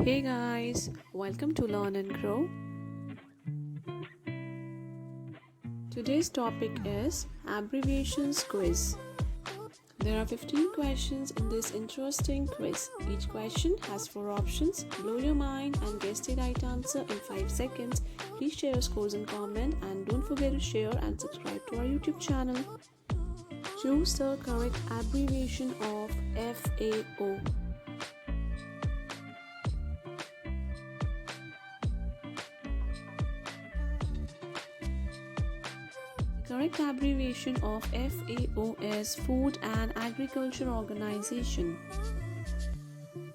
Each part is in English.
Hey guys, welcome to Learn and Grow. Today's topic is Abbreviations Quiz. There are 15 questions in this interesting quiz. Each question has 4 options. Blow your mind and guess the right answer in 5 seconds. Please share your scores and comment, and don't forget to share and subscribe to our YouTube channel. Choose the correct abbreviation of FAO. The correct abbreviation of FAO is Food and Agriculture Organization.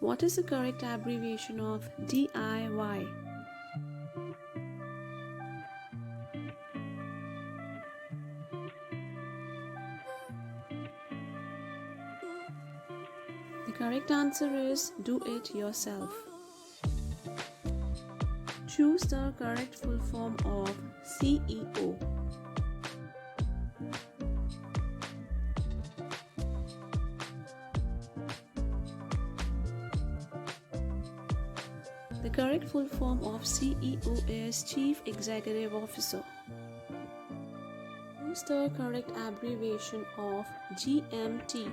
What is the correct abbreviation of DIY? The correct answer is Do It Yourself. Choose the correct full form of CEO. The correct full form of CEO is Chief Executive Officer. Choose the correct abbreviation of GMT.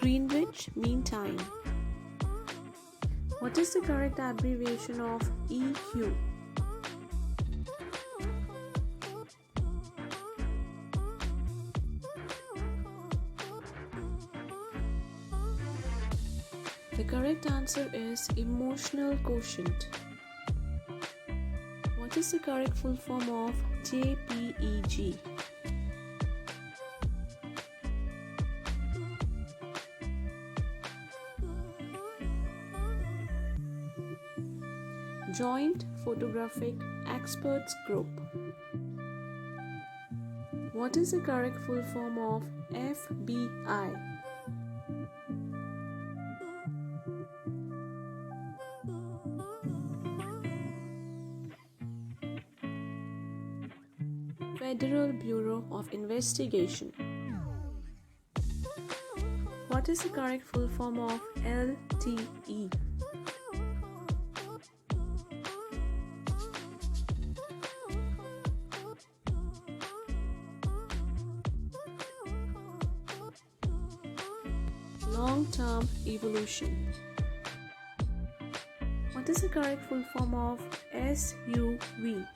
Greenwich Mean Time. What is the correct abbreviation of EQ? The correct answer is emotional quotient. What is the correct full form of JPEG? Joint Photographic Experts Group. What is the correct full form of FBI? Federal Bureau of Investigation. What is the correct full form of LTE? Long-term evolution. What is the correct full form of SUV?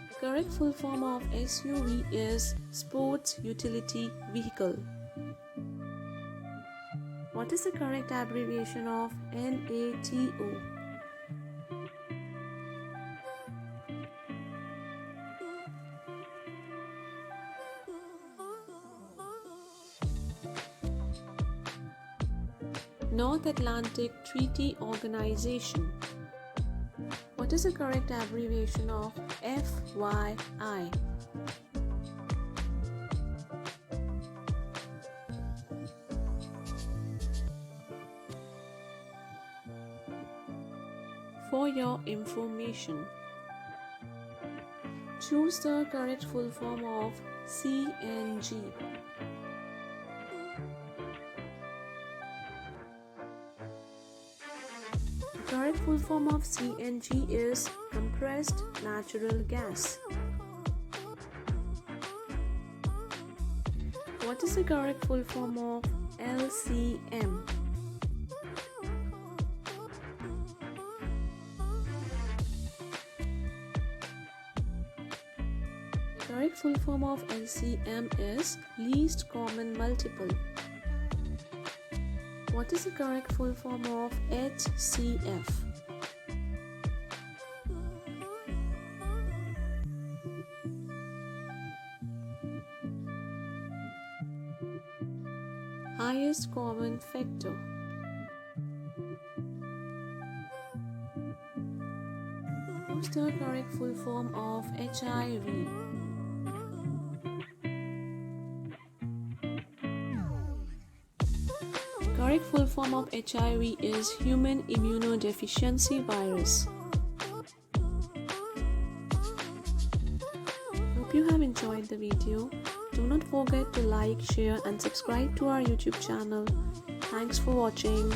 The correct full form of SUV is Sports Utility Vehicle. What is the correct abbreviation of NATO? North Atlantic Treaty Organization. What is the correct abbreviation of FYI? For your information, choose the correct full form of CNG. The correct full form of CNG is compressed natural gas. What is the correct full form of LCM? The correct full form of LCM is least common multiple. What is the correct full form of HCF? Highest common factor. What's the correct full form of HIV? correct full form of HIV is Human Immunodeficiency Virus. Hope you have enjoyed the video. Do not forget to like, share and subscribe to our YouTube channel. Thanks for watching.